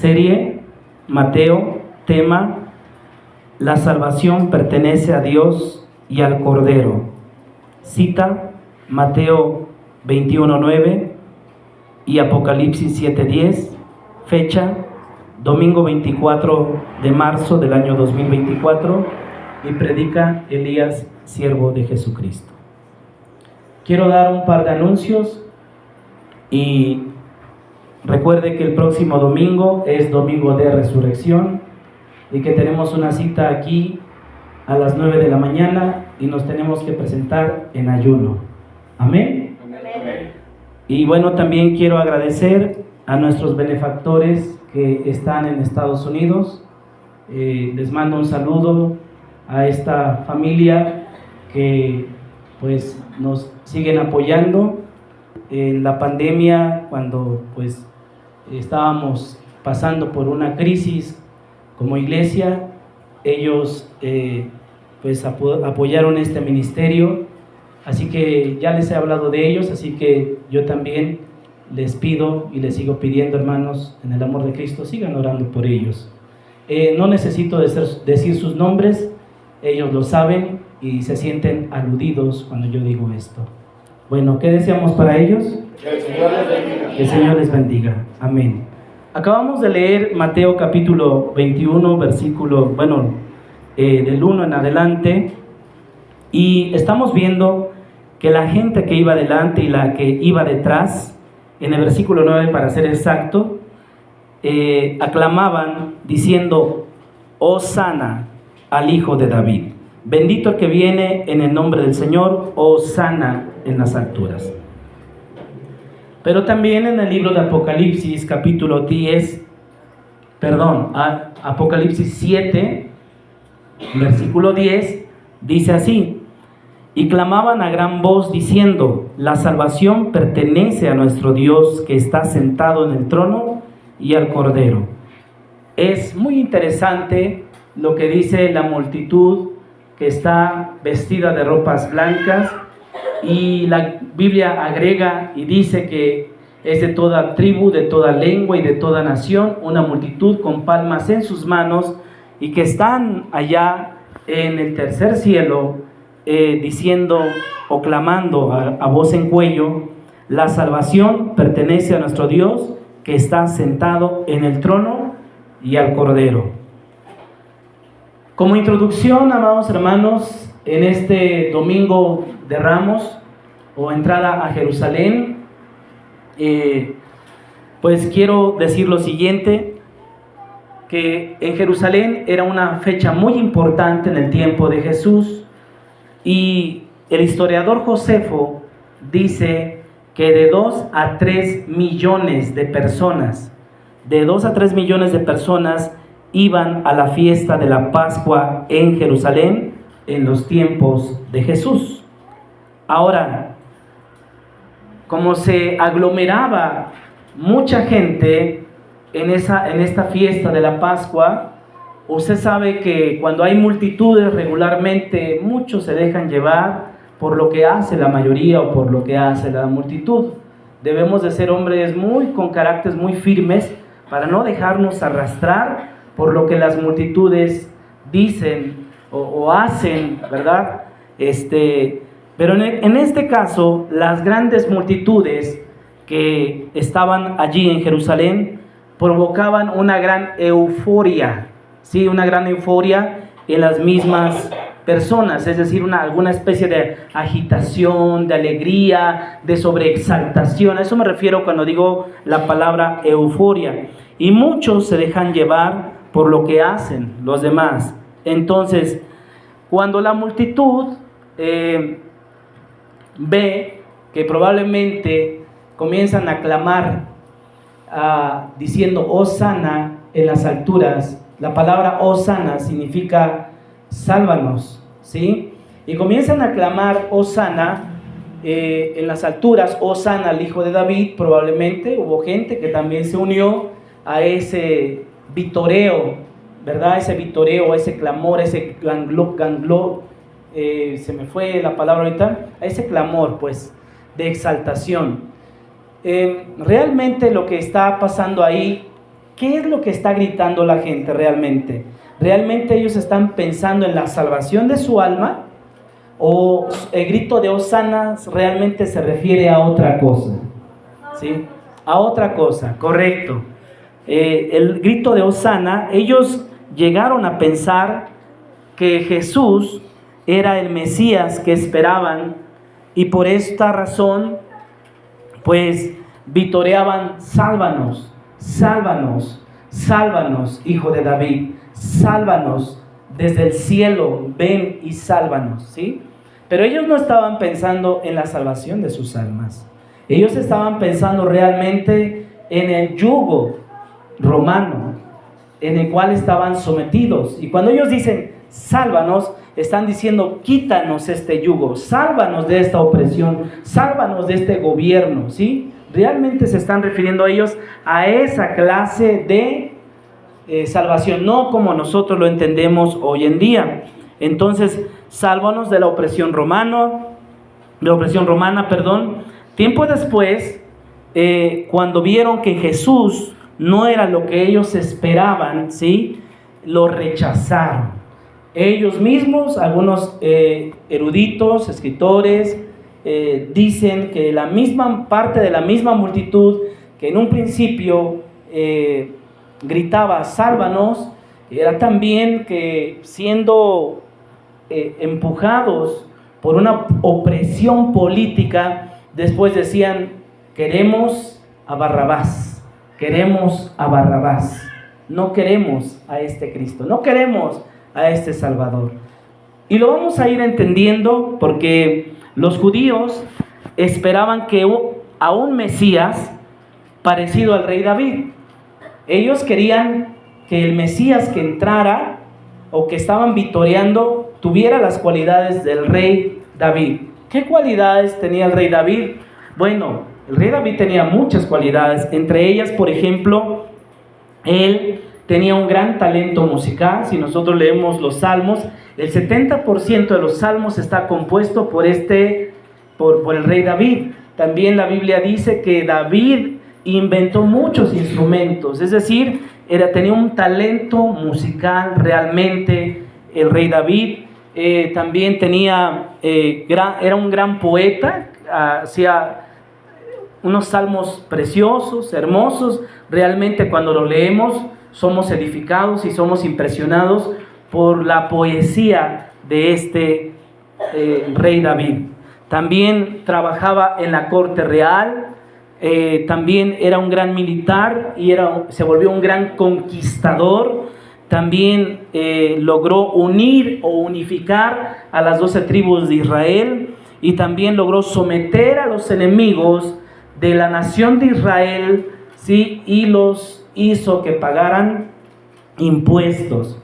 Serie, Mateo, tema, la salvación pertenece a Dios y al Cordero. Cita, Mateo 21:9 y Apocalipsis 7:10. Fecha, domingo 24 de marzo del año 2024. Y predica Elías, siervo de Jesucristo. Quiero dar un par de anuncios y recuerde que el próximo domingo es domingo de resurrección y que tenemos una cita aquí a las 9 de la mañana y nos tenemos que presentar en ayuno. Amén. Amén. Y bueno, también quiero agradecer a nuestros benefactores que están en Estados Unidos. Les mando un saludo a esta familia que pues nos siguen apoyando en la pandemia, cuando pues estábamos pasando por una crisis como iglesia. Ellos pues apoyaron este ministerio, así que ya les he hablado de ellos, así que yo también les pido y les sigo pidiendo, hermanos, en el amor de Cristo, sigan orando por ellos. No necesito decir sus nombres, ellos lo saben y se sienten aludidos cuando yo digo esto. Bueno, ¿qué deseamos para ellos? Que el Señor les bendiga. Que el Señor les bendiga. Amén. Acabamos de leer Mateo capítulo 21, versículo, del 1 en adelante, y estamos viendo que la gente que iba delante y la que iba detrás, en el versículo 9 para ser exacto, aclamaban diciendo: Hosana al Hijo de David, bendito el que viene en el nombre del Señor, Hosana en las alturas. Pero también en el libro de Apocalipsis capítulo Apocalipsis 7, versículo 10, dice así: y clamaban a gran voz diciendo: la salvación pertenece a nuestro Dios que está sentado en el trono y al Cordero. Es muy interesante lo que dice la multitud que está vestida de ropas blancas, y la Biblia agrega y dice que es de toda tribu, de toda lengua y de toda nación, una multitud con palmas en sus manos, y que están allá en el tercer cielo diciendo o clamando a voz en cuello: la salvación pertenece a nuestro Dios que está sentado en el trono y al Cordero. Como introducción, amados hermanos, en este domingo de Ramos o entrada a Jerusalén, pues quiero decir lo siguiente, que en Jerusalén era una fecha muy importante en el tiempo de Jesús, y el historiador Josefo dice que de 2 a 3 millones de personas, iban a la fiesta de la Pascua en Jerusalén en los tiempos de Jesús. Ahora, como se aglomeraba mucha gente en esta fiesta de la Pascua, usted sabe que cuando hay multitudes regularmente muchos se dejan llevar por lo que hace la mayoría o por lo que hace la multitud. Debemos de ser hombres con caracteres muy firmes para no dejarnos arrastrar por lo que las multitudes dicen o hacen, ¿verdad? Pero en este caso, las grandes multitudes que estaban allí en Jerusalén provocaban una gran euforia, ¿sí? Una gran euforia en las mismas personas, es decir, alguna especie de agitación, de alegría, de sobreexaltación. A eso me refiero cuando digo la palabra euforia. Y muchos se dejan llevar por lo que hacen los demás. Entonces, cuando la multitud ve que probablemente comienzan a clamar diciendo Hosana en las alturas, la palabra Hosana significa sálvanos, ¿sí? Y comienzan a clamar Hosana en las alturas, Hosana al Hijo de David. Probablemente hubo gente que también se unió a ese vitoreo, ¿verdad? Ese vitoreo, ese clamor, ese gangló, se me fue la palabra ahorita, a ese clamor, pues, de exaltación. Realmente lo que está pasando ahí ¿qué es lo que está gritando la gente realmente? ¿Realmente ellos están pensando en la salvación de su alma? ¿O el grito de Hosana realmente se refiere a otra cosa? ¿Sí? A otra cosa, correcto. El grito de Hosana, ellos llegaron a pensar que Jesús era el Mesías que esperaban, y por esta razón pues vitoreaban: sálvanos, sálvanos, sálvanos, hijo de David, sálvanos, desde el cielo ven y sálvanos, ¿sí? Pero ellos no estaban pensando en la salvación de sus almas. Ellos estaban pensando realmente en el yugo romano en el cual estaban sometidos. Y cuando ellos dicen sálvanos, están diciendo: quítanos este yugo, sálvanos de esta opresión, sálvanos de este gobierno, ¿sí? Realmente se están refiriendo a ellos a esa clase de salvación, no como nosotros lo entendemos hoy en día. Entonces, sálvanos de la opresión romana, perdón. Tiempo después, cuando vieron que Jesús no era lo que ellos esperaban, ¿sí?, lo rechazaron. Ellos mismos, algunos eruditos, escritores, dicen que la misma parte de la misma multitud que en un principio gritaba sálvanos, era también que, siendo empujados por una opresión política, después decían: queremos a Barrabás, queremos a Barrabás, no queremos a este Cristo, no queremos a este Salvador. Y lo vamos a ir entendiendo porque los judíos esperaban que a un Mesías parecido al rey David. Ellos querían que el Mesías que entrara o que estaban vitoreando tuviera las cualidades del rey David. ¿Qué cualidades tenía el rey David? Bueno, el rey David tenía muchas cualidades. Entre ellas, por ejemplo, él tenía un gran talento musical. Si nosotros leemos los salmos, el 70% de los salmos está compuesto por el rey David. También la Biblia dice que David inventó muchos instrumentos, es decir, tenía un talento musical realmente el rey David. También era un gran poeta, hacía unos salmos preciosos, hermosos. Realmente cuando lo leemos somos edificados y somos impresionados por la poesía de este rey David. También trabajaba en la corte real. También era un gran militar y se volvió un gran conquistador. También logró unir o unificar a las 12 tribus de Israel, y también logró someter a los enemigos de la nación de Israel, ¿sí?, y los hizo que pagaran impuestos.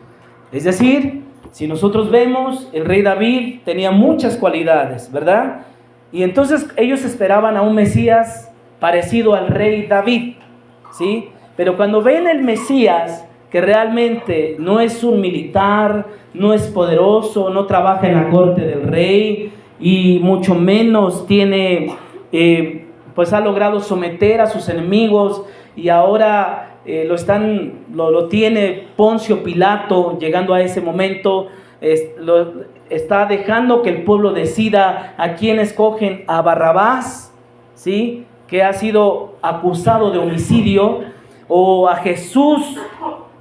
Es decir, si nosotros vemos, el rey David tenía muchas cualidades, ¿verdad? Y entonces ellos esperaban a un Mesías parecido al rey David, ¿sí? Pero cuando ven el Mesías, que realmente no es un militar, no es poderoso, no trabaja en la corte del rey, y mucho menos pues ha logrado someter a sus enemigos, y ahora lo tiene Poncio Pilato, llegando a ese momento, está dejando que el pueblo decida a quién escogen: a Barrabás, ¿sí?, que ha sido acusado de homicidio, o a Jesús,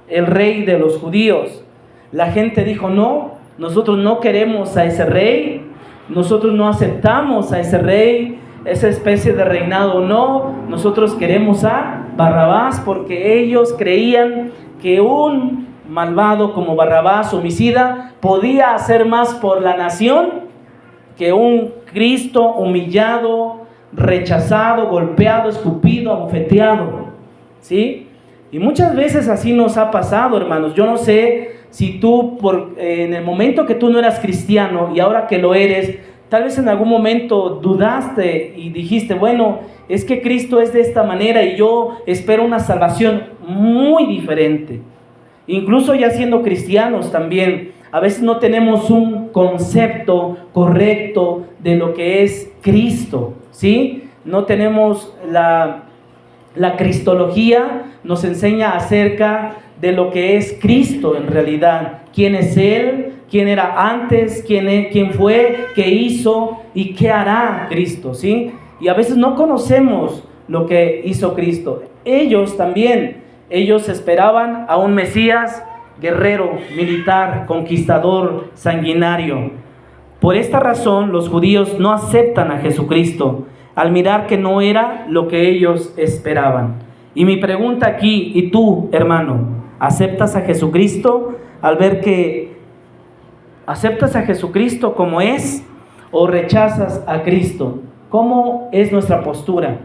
el rey de los judíos. La gente dijo: no, nosotros no queremos a ese rey, nosotros no aceptamos a ese rey, esa especie de reinado, no, nosotros queremos a Barrabás, porque ellos creían que un malvado como Barrabás, homicida, podía hacer más por la nación que un Cristo humillado, rechazado, golpeado, escupido, abofeteado, ¿sí? Y muchas veces así nos ha pasado, hermanos. Yo no sé si tú, en el momento que tú no eras cristiano y ahora que lo eres, tal vez en algún momento dudaste y dijiste: bueno, es que Cristo es de esta manera y yo espero una salvación muy diferente. Incluso ya siendo cristianos también, a veces no tenemos un concepto correcto de lo que es Cristo, ¿sí? No tenemos La cristología nos enseña acerca de lo que es Cristo en realidad. ¿Quién es Él? ¿Quién era antes? ¿Quién fue? ¿Qué hizo? ¿Y qué hará Cristo? ¿Sí? Y a veces no conocemos lo que hizo Cristo. Ellos también, ellos esperaban a un Mesías guerrero, militar, conquistador, sanguinario. Por esta razón, los judíos no aceptan a Jesucristo al mirar que no era lo que ellos esperaban. Y mi pregunta aquí, ¿y tú, hermano, aceptas a Jesucristo al ver que aceptas a Jesucristo como es o rechazas a Cristo? ¿Cómo es nuestra postura?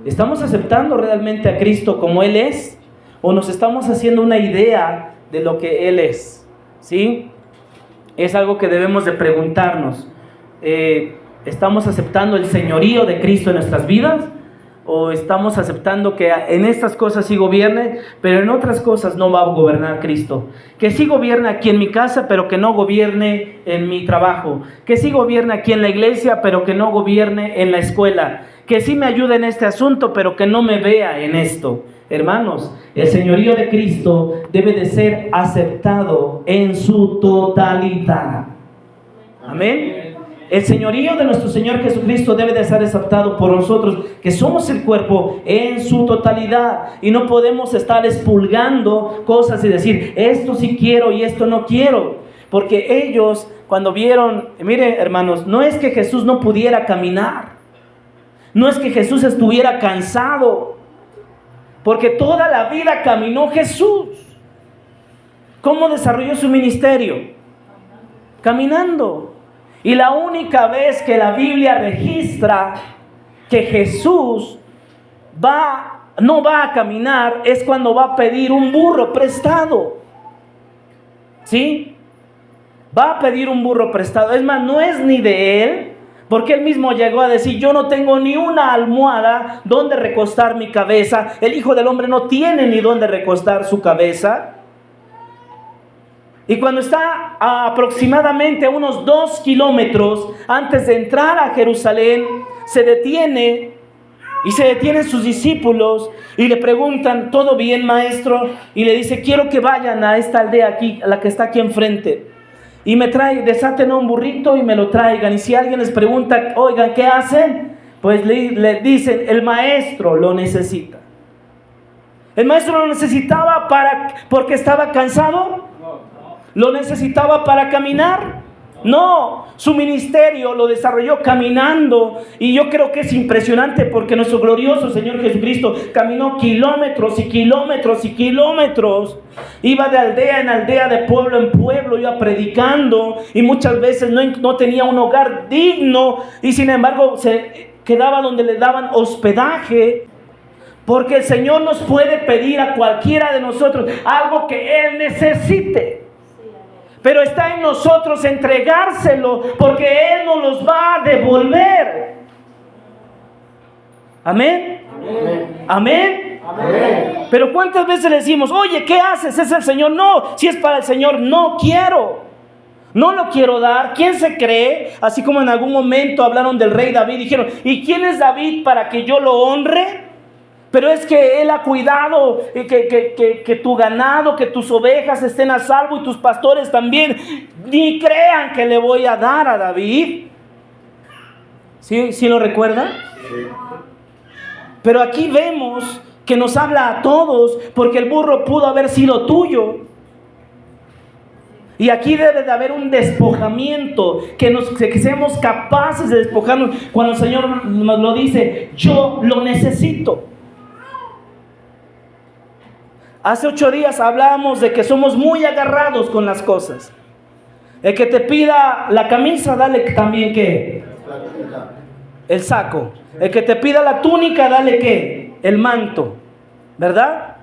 ¿Estamos aceptando realmente a Cristo como Él es o nos estamos haciendo una idea de lo que Él es? ¿Sí? Es algo que debemos de preguntarnos. ¿Estamos aceptando el señorío de Cristo en nuestras vidas? ¿O estamos aceptando que en estas cosas sí gobierne, pero en otras cosas no va a gobernar Cristo? Que sí gobierne aquí en mi casa, pero que no gobierne en mi trabajo. Que sí gobierne aquí en la iglesia, pero que no gobierne en la escuela. Que sí me ayude en este asunto, pero que no me vea en esto. Hermanos, el señorío de Cristo debe de ser aceptado en su totalidad. Amén. El señorío de nuestro Señor Jesucristo debe de ser aceptado por nosotros, que somos el cuerpo, en su totalidad. Y no podemos estar expulgando cosas y decir, esto sí quiero y esto no quiero. Porque ellos, cuando vieron, mire hermanos, no es que Jesús no pudiera caminar. No es que Jesús estuviera cansado. Porque toda la vida caminó Jesús. ¿Cómo desarrolló su ministerio? Caminando. Y la única vez que la Biblia registra que Jesús no va a caminar es cuando va a pedir un burro prestado. ¿Sí? Va a pedir un burro prestado. Es más, no es ni de él, porque él mismo llegó a decir, yo no tengo ni una almohada donde recostar mi cabeza. El Hijo del Hombre no tiene ni donde recostar su cabeza. Y cuando está aproximadamente a unos 2 kilómetros antes de entrar a Jerusalén, se detiene y se detienen sus discípulos y le preguntan, ¿todo bien, maestro? Y le dice, quiero que vayan a esta aldea aquí, a la que está aquí enfrente. Y me desaten un burrito y me lo traigan. Y si alguien les pregunta, oigan, ¿qué hacen? Pues le dicen, el maestro lo necesita. ¿El maestro lo necesitaba porque estaba cansado? ¿Lo necesitaba para caminar? No, su ministerio lo desarrolló caminando. Y yo creo que es impresionante porque nuestro glorioso Señor Jesucristo caminó kilómetros y kilómetros y kilómetros. Iba de aldea en aldea, de pueblo en pueblo, iba predicando. Y muchas veces no tenía un hogar digno. Y sin embargo se quedaba donde le daban hospedaje. Porque el Señor nos puede pedir a cualquiera de nosotros algo que Él necesite. Pero está en nosotros entregárselo, porque Él nos los va a devolver. ¿Amén? Amén. ¿Amén? Amén. Pero ¿cuántas veces le decimos, oye, ¿qué haces? ¿Es el Señor? No, si es para el Señor, no quiero. No lo quiero dar. ¿Quién se cree? Así como en algún momento hablaron del rey David, dijeron, ¿y quién es David para que yo lo honre? Pero es que Él ha cuidado que tu ganado, que tus ovejas estén a salvo y tus pastores también. Ni crean que le voy a dar a David. ¿Sí lo recuerdan? Sí. Pero aquí vemos que nos habla a todos, porque el burro pudo haber sido tuyo. Y aquí debe de haber un despojamiento, que seamos capaces de despojarnos cuando el Señor nos lo dice, yo lo necesito. Hace 8 días hablábamos de que somos muy agarrados con las cosas. El que te pida la camisa, dale también ¿qué? El saco. El que te pida la túnica, dale ¿qué? El manto. ¿Verdad?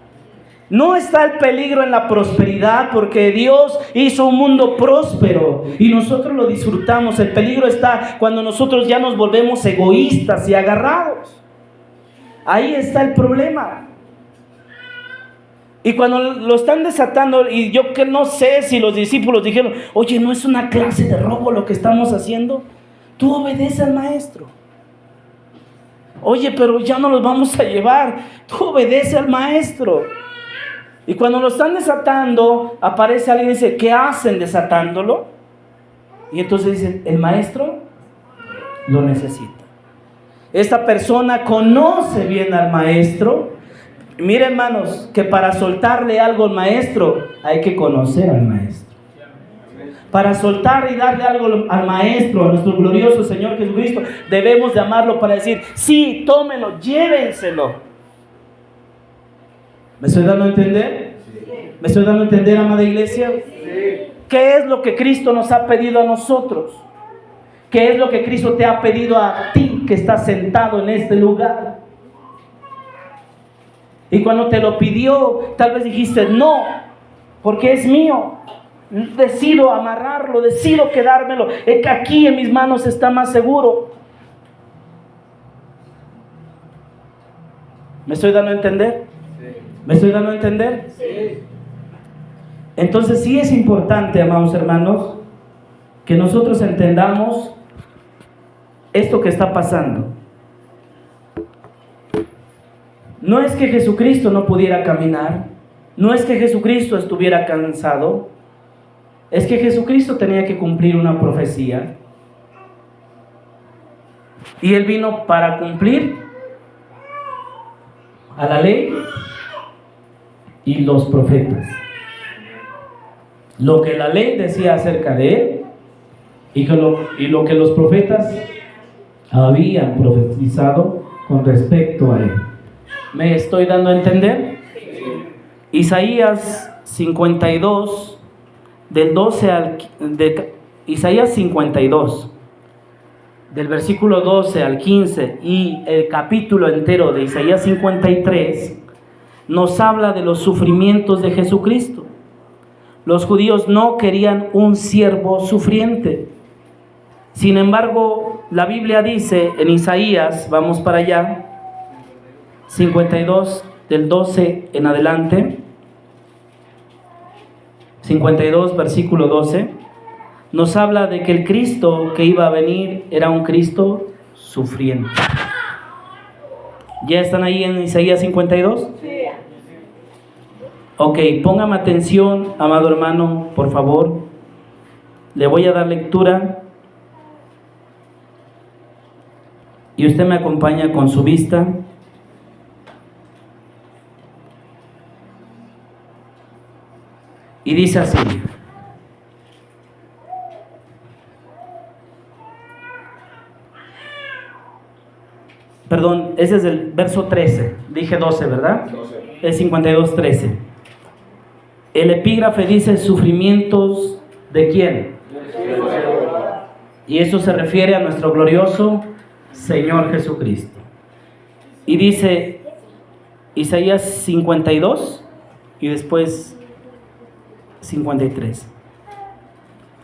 No está el peligro en la prosperidad, porque Dios hizo un mundo próspero y nosotros lo disfrutamos. El peligro está cuando nosotros ya nos volvemos egoístas y agarrados. Ahí está el problema. Y cuando lo están desatando, y yo que no sé si los discípulos dijeron, oye, ¿no es una clase de robo lo que estamos haciendo? Tú obedece al maestro. Oye, pero ya no los vamos a llevar. Tú obedece al maestro. Y cuando lo están desatando, aparece alguien y dice, ¿qué hacen desatándolo? Y entonces dicen, el maestro lo necesita. Esta persona conoce bien al maestro. Mire, hermanos, que para soltarle algo al maestro hay que conocer al maestro. Para soltar y darle algo al maestro, a nuestro glorioso Señor Jesucristo, debemos de amarlo para decir, sí, tómenlo, llévenselo. ¿Me estoy dando a entender? ¿Me estoy dando a entender, amada iglesia? ¿Qué es lo que Cristo nos ha pedido a nosotros? ¿Qué es lo que Cristo te ha pedido a ti que estás sentado en este lugar? Y cuando te lo pidió, tal vez dijiste, no, porque es mío. Decido amarrarlo, decido quedármelo. Es que aquí en mis manos está más seguro. ¿Me estoy dando a entender? ¿Me estoy dando a entender? Sí. Entonces sí es importante, amados hermanos, que nosotros entendamos esto que está pasando. No es que Jesucristo no pudiera caminar, no es que Jesucristo estuviera cansado, es que Jesucristo tenía que cumplir una profecía. Y Él vino para cumplir a la ley y los profetas. Lo que la ley decía acerca de Él y lo que los profetas habían profetizado con respecto a Él. ¿Me estoy dando a entender? Isaías 52, del 12 al... Isaías 52, del versículo 12 al 15 y el capítulo entero de Isaías 53 nos habla de los sufrimientos de Jesucristo. Los judíos no querían un siervo sufriente. Sin embargo, la Biblia dice en Isaías, vamos para allá, 52 del 12 en adelante, 52 versículo 12, nos habla de que el Cristo que iba a venir era un Cristo sufriente. ¿Ya están ahí en Isaías 52? Sí. Ok, póngame atención, amado hermano, por favor. Le voy a dar lectura y usted me acompaña con su vista. Y dice así: perdón, ese es el verso 13, dije 12, ¿verdad? 12. Es 52, 13. El epígrafe dice sufrimientos ¿de quién? Y eso se refiere a nuestro glorioso Señor Jesucristo. Y dice Isaías 52 y después 53.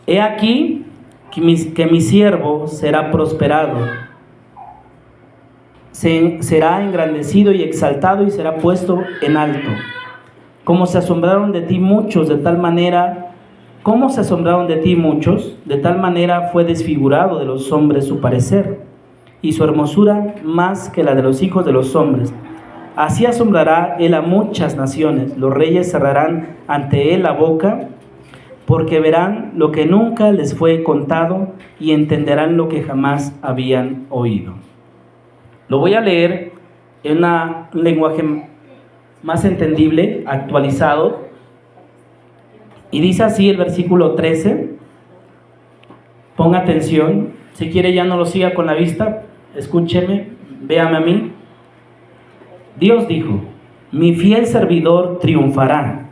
He aquí que mi siervo será prosperado, será engrandecido y exaltado y será puesto en alto. Como se asombraron de ti muchos, de tal manera fue desfigurado de los hombres su parecer, y su hermosura más que la de los hijos de los hombres. Así asombrará él a muchas naciones, los reyes cerrarán ante él la boca, porque verán lo que nunca les fue contado y entenderán lo que jamás habían oído. Lo voy a leer en un lenguaje más entendible, actualizado, y dice así el versículo 13. Ponga atención, si quiere ya no lo siga con la vista, escúcheme, véame a mí. Dios dijo: mi fiel servidor triunfará,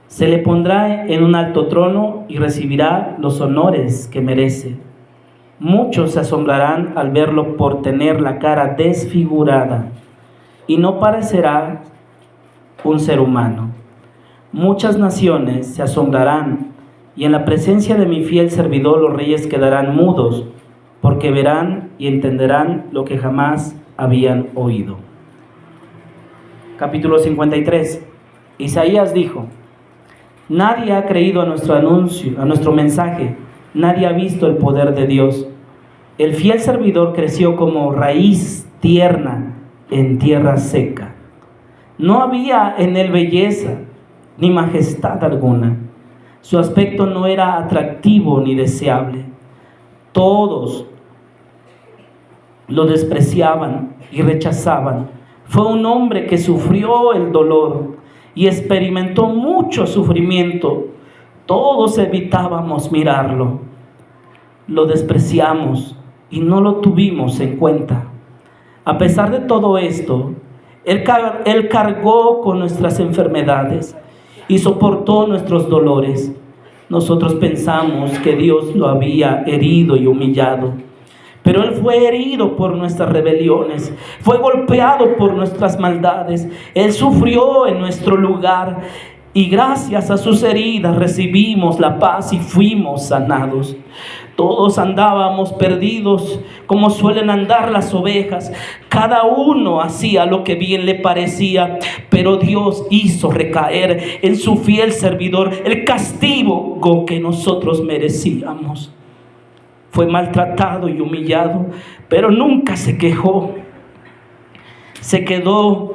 se le pondrá en un alto trono y recibirá los honores que merece. Muchos se asombrarán al verlo por tener la cara desfigurada, y no parecerá un ser humano. Muchas naciones se asombrarán, y en la presencia de mi fiel servidor los reyes quedarán mudos, porque verán y entenderán lo que jamás habían oído. Capítulo 53. Isaías dijo: nadie ha creído a nuestro anuncio, a nuestro mensaje, nadie ha visto el poder de Dios. El fiel servidor creció como raíz tierna en tierra seca. No había en él belleza ni majestad alguna. Su aspecto no era atractivo ni deseable. Todos lo despreciaban y rechazaban. Fue un hombre que sufrió el dolor y experimentó mucho sufrimiento. Todos evitábamos mirarlo. Lo despreciamos y no lo tuvimos en cuenta. A pesar de todo esto, Él cargó con nuestras enfermedades y soportó nuestros dolores. Nosotros pensamos que Dios lo había herido y humillado, pero Él fue herido por nuestras rebeliones, fue golpeado por nuestras maldades. Él sufrió en nuestro lugar y gracias a sus heridas recibimos la paz y fuimos sanados. Todos andábamos perdidos como suelen andar las ovejas. Cada uno hacía lo que bien le parecía, pero Dios hizo recaer en su fiel servidor el castigo que nosotros merecíamos. Fue maltratado y humillado, pero nunca se quejó. Se quedó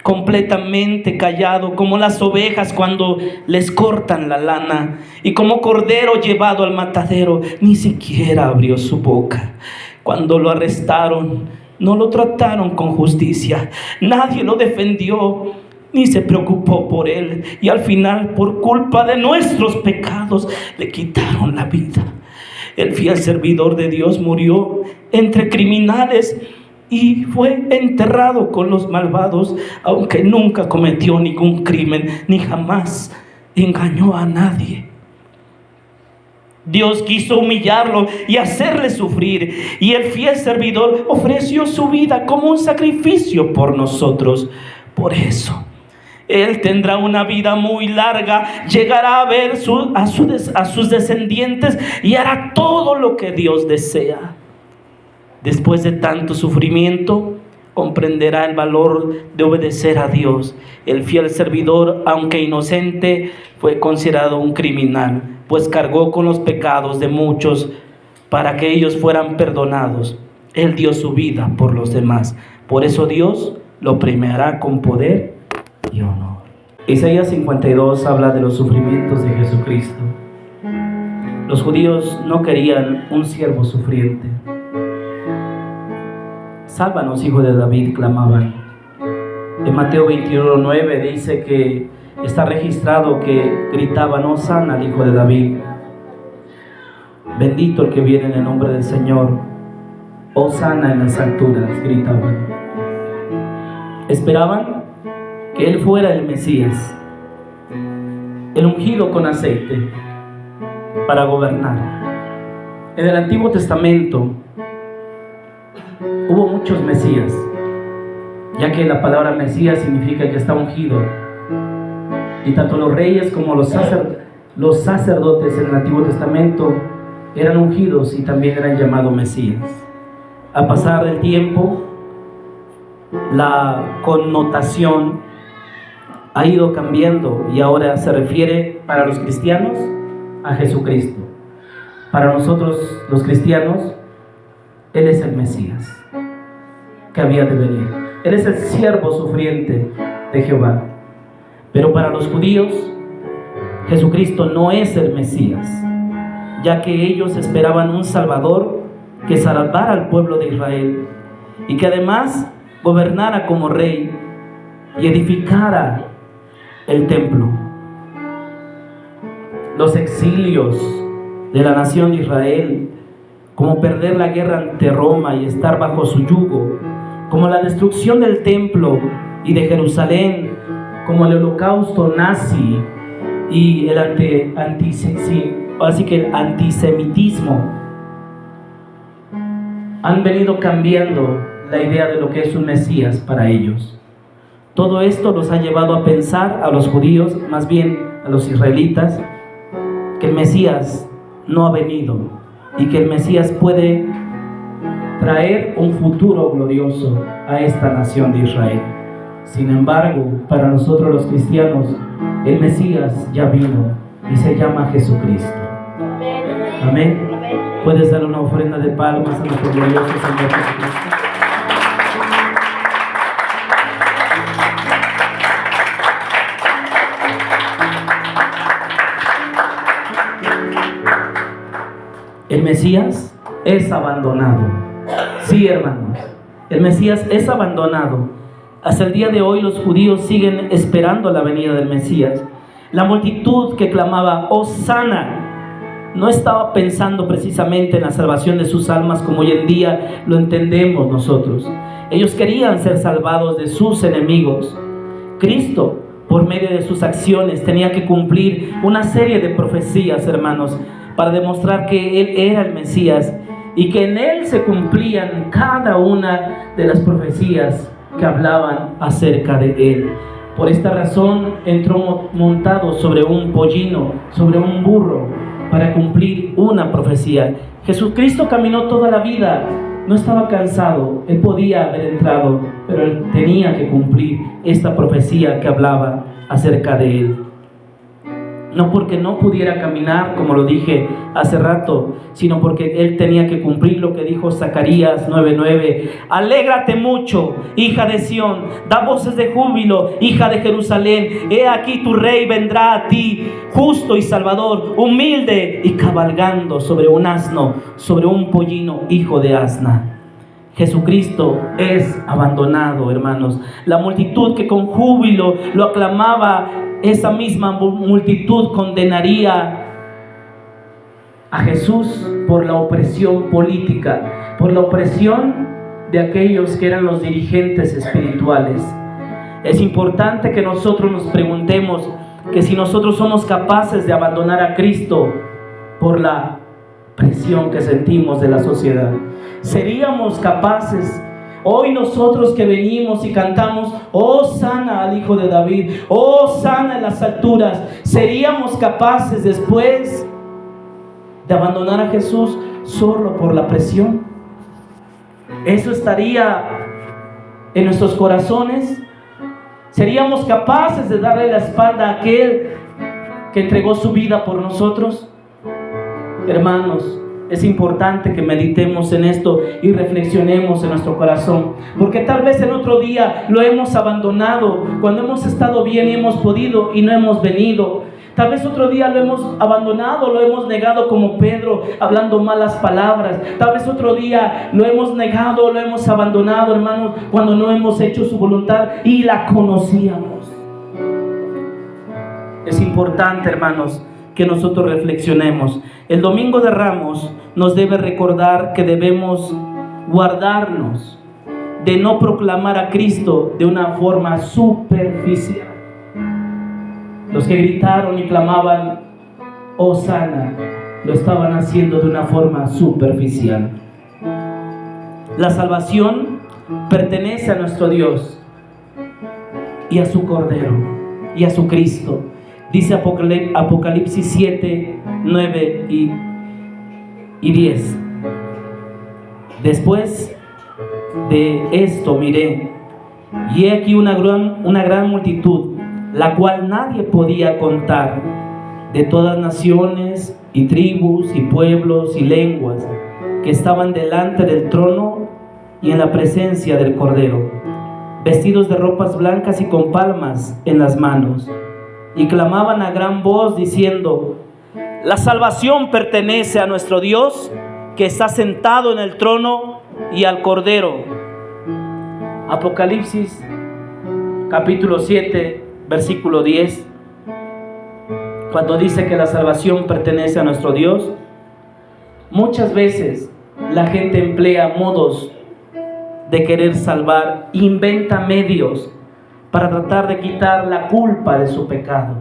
completamente callado, como las ovejas cuando les cortan la lana, y como cordero llevado al matadero, ni siquiera abrió su boca. Cuando lo arrestaron, no lo trataron con justicia, nadie lo defendió, ni se preocupó por él, y al final, por culpa de nuestros pecados, le quitaron la vida. El fiel servidor de Dios murió entre criminales y fue enterrado con los malvados, aunque nunca cometió ningún crimen, ni jamás engañó a nadie. Dios quiso humillarlo y hacerle sufrir, y el fiel servidor ofreció su vida como un sacrificio por nosotros. Por eso Él tendrá una vida muy larga, llegará a ver a sus descendientes y hará todo lo que Dios desea. Después de tanto sufrimiento, comprenderá el valor de obedecer a Dios. El fiel servidor, aunque inocente, fue considerado un criminal, pues cargó con los pecados de muchos para que ellos fueran perdonados. Él dio su vida por los demás. Por eso Dios lo premiará con poder y honor. Isaías 52 habla de los sufrimientos de Jesucristo. Los judíos no querían un siervo sufriente. Sálvanos, hijo de David, clamaban. En Mateo 21:9 dice que está registrado que gritaban: Hosana al hijo de David. Bendito el que viene en el nombre del Señor. Hosana en las alturas, gritaban. Esperaban que Él fuera el Mesías, el ungido con aceite para gobernar. En el Antiguo Testamento hubo muchos Mesías, ya que la palabra Mesías significa que está ungido. Y tanto los reyes como los sacerdotes en el Antiguo Testamento eran ungidos y también eran llamados Mesías. Al pasar del tiempo, la connotación ha ido cambiando y ahora se refiere para los cristianos a Jesucristo. Para nosotros los cristianos, Él es el Mesías que había de venir. Él es el siervo sufriente de Jehová. Pero para los judíos, Jesucristo no es el Mesías, ya que ellos esperaban un Salvador que salvara al pueblo de Israel y que además gobernara como rey y edificara el templo. Los exilios de la nación de Israel, como perder la guerra ante Roma y estar bajo su yugo, como la destrucción del templo y de Jerusalén, como el holocausto nazi y el antisemitismo, han venido cambiando la idea de lo que es un Mesías para ellos. Todo esto los ha llevado a pensar a los judíos, más bien a los israelitas, que el Mesías no ha venido y que el Mesías puede traer un futuro glorioso a esta nación de Israel. Sin embargo, para nosotros los cristianos, el Mesías ya vino y se llama Jesucristo. Amén. ¿Puedes dar una ofrenda de palmas a nuestro glorioso Señor Jesucristo? El Mesías es abandonado. Sí, hermanos, el Mesías es abandonado. Hasta el día de hoy los judíos siguen esperando la venida del Mesías. La multitud que clamaba Hosana no estaba pensando precisamente en la salvación de sus almas como hoy en día lo entendemos nosotros. Ellos querían ser salvados de sus enemigos. Cristo, por medio de sus acciones, tenía que cumplir una serie de profecías, hermanos, para demostrar que Él era el Mesías y que en Él se cumplían cada una de las profecías que hablaban acerca de Él. Por esta razón entró montado sobre un pollino, sobre un burro, para cumplir una profecía. Jesucristo caminó toda la vida, no estaba cansado, Él podía haber entrado, pero Él tenía que cumplir esta profecía que hablaba acerca de Él. No porque no pudiera caminar, como lo dije hace rato, sino porque Él tenía que cumplir lo que dijo Zacarías 9:9. Alégrate mucho, hija de Sión, da voces de júbilo, hija de Jerusalén. He aquí tu rey vendrá a ti, justo y salvador, humilde y cabalgando sobre un asno, sobre un pollino, hijo de asna. Jesucristo es abandonado, hermanos. La multitud que con júbilo lo aclamaba, esa misma multitud condenaría a Jesús por la opresión política, por la opresión de aquellos que eran los dirigentes espirituales. Es importante que nosotros nos preguntemos que si nosotros somos capaces de abandonar a Cristo por la presión que sentimos de la sociedad, seríamos capaces. Hoy nosotros que venimos y cantamos Hosana al Hijo de David, Hosana en las alturas, ¿seríamos capaces después de abandonar a Jesús solo por la presión? ¿Eso estaría en nuestros corazones? ¿Seríamos capaces de darle la espalda a aquel que entregó su vida por nosotros? Hermanos, es importante que meditemos en esto y reflexionemos en nuestro corazón, porque tal vez en otro día lo hemos abandonado cuando hemos estado bien y hemos podido y no hemos venido. Tal vez otro día lo hemos abandonado, lo hemos negado como Pedro, hablando malas palabras. Tal vez otro día lo hemos negado, lo hemos abandonado, hermanos, cuando no hemos hecho su voluntad y la conocíamos. Es importante, hermanos, que nosotros reflexionemos. El Domingo de Ramos nos debe recordar que debemos guardarnos de no proclamar a Cristo de una forma superficial. Los que gritaron y clamaban Hosana lo estaban haciendo de una forma superficial. La salvación pertenece a nuestro Dios y a su Cordero y a su Cristo. Dice Apocalipsis 7, 9 y 10. Después de esto miré, y he aquí una gran multitud, la cual nadie podía contar, de todas naciones y tribus y pueblos y lenguas, que estaban delante del trono y en la presencia del Cordero, vestidos de ropas blancas y con palmas en las manos. Y clamaban a gran voz diciendo: la salvación pertenece a nuestro Dios, que está sentado en el trono, y al Cordero. Apocalipsis capítulo 7, versículo 10. Cuando dice que la salvación pertenece a nuestro Dios, muchas veces la gente emplea modos de querer salvar, inventa medios para tratar de quitar la culpa de su pecado.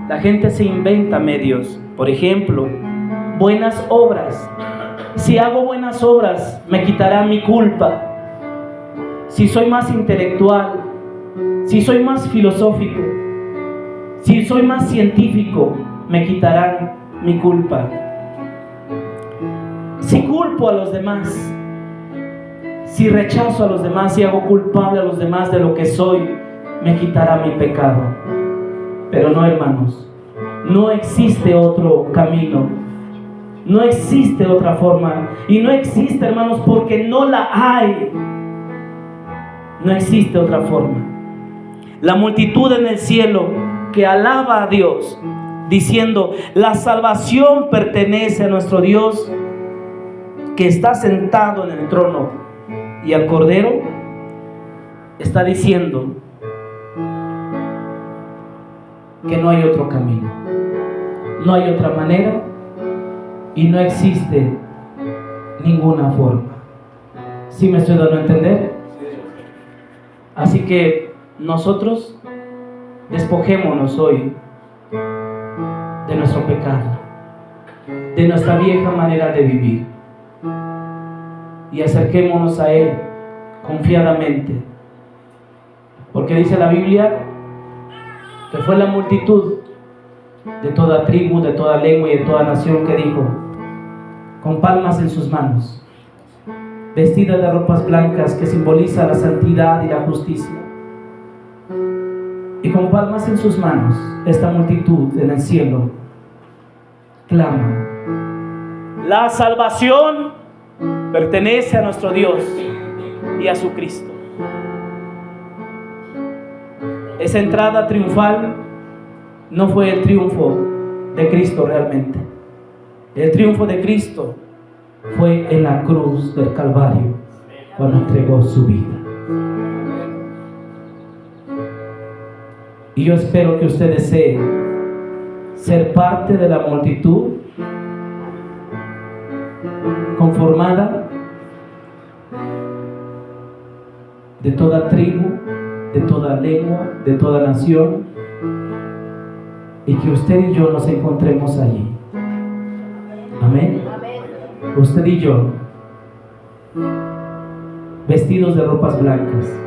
La gente se inventa medios. Por ejemplo, buenas obras. Si hago buenas obras, me quitará mi culpa. Si soy más intelectual, si soy más filosófico, si soy más científico, me quitarán mi culpa. Si culpo a los demás, si rechazo a los demás, si hago culpable a los demás de lo que soy, me quitará mi pecado. Pero no, hermanos, no existe otro camino, no existe otra forma, y no existe, hermanos, porque no la hay. No existe otra forma. La multitud en el cielo que alaba a Dios diciendo: la salvación pertenece a nuestro Dios que está sentado en el trono y al Cordero. Está diciendo que no hay otro camino, no hay otra manera y no existe ninguna forma. ¿Sí me estoy dando a entender? Así que nosotros despojémonos hoy de nuestro pecado, de nuestra vieja manera de vivir, y acerquémonos a Él confiadamente, porque dice la Biblia que fue la multitud de toda tribu, de toda lengua y de toda nación que dijo, con palmas en sus manos, vestida de ropas blancas que simboliza la santidad y la justicia, y con palmas en sus manos, esta multitud en el cielo clama: la salvación pertenece a nuestro Dios y a su Cristo. Esa entrada triunfal no fue el triunfo de Cristo realmente. El triunfo de Cristo fue en la cruz del Calvario, cuando entregó su vida. Y yo espero que usted desee ser parte de la multitud conformada de toda tribu, de toda lengua, de toda nación, y que usted y yo nos encontremos allí. Amén. Usted y yo, vestidos de ropas blancas,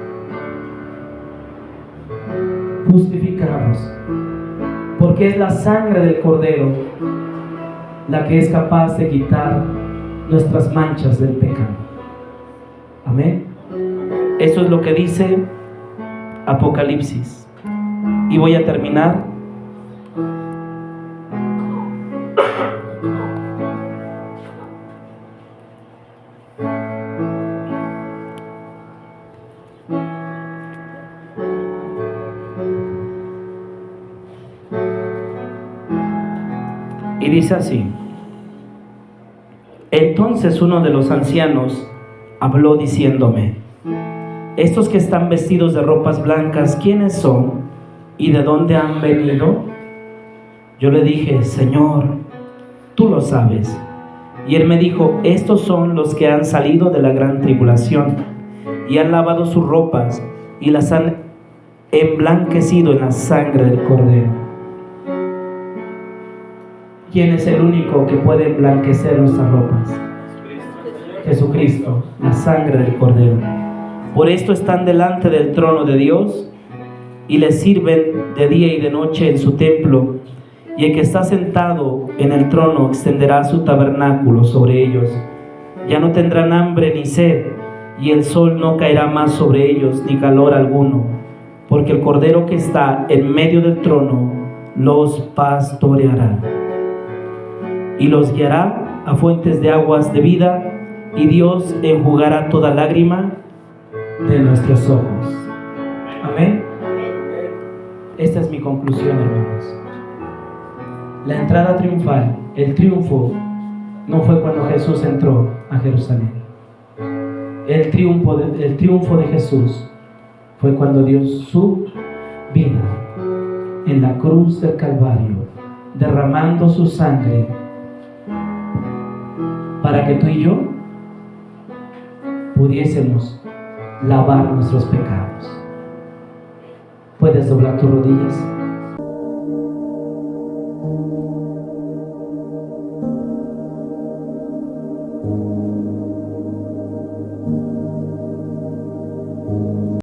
justificados, porque es la sangre del Cordero la que es capaz de quitar nuestras manchas del pecado. Amén. Eso es lo que dice Apocalipsis. Y voy a terminar y dice así: entonces uno de los ancianos habló diciéndome: estos que están vestidos de ropas blancas, ¿quiénes son y de dónde han venido? Yo le dije: Señor, tú lo sabes. Y él me dijo: estos son los que han salido de la gran tribulación y han lavado sus ropas y las han emblanquecido en la sangre del Cordero. ¿Quién es el único que puede emblanquecer nuestras ropas? Jesucristo, la sangre del Cordero. Por esto están delante del trono de Dios y le sirven de día y de noche en su templo, y el que está sentado en el trono extenderá su tabernáculo sobre ellos. Ya no tendrán hambre ni sed, y el sol no caerá más sobre ellos, ni calor alguno, porque el Cordero que está en medio del trono los pastoreará y los guiará a fuentes de aguas de vida, y Dios enjugará toda lágrima de nuestros ojos. Amén. Esta es mi conclusión, hermanos. La entrada triunfal, el triunfo, no fue cuando Jesús entró a Jerusalén. El triunfo de Jesús fue cuando dio su vida en la cruz del Calvario, derramando su sangre para que tú y yo pudiésemos lavar nuestros pecados. ¿Puedes doblar tus rodillas?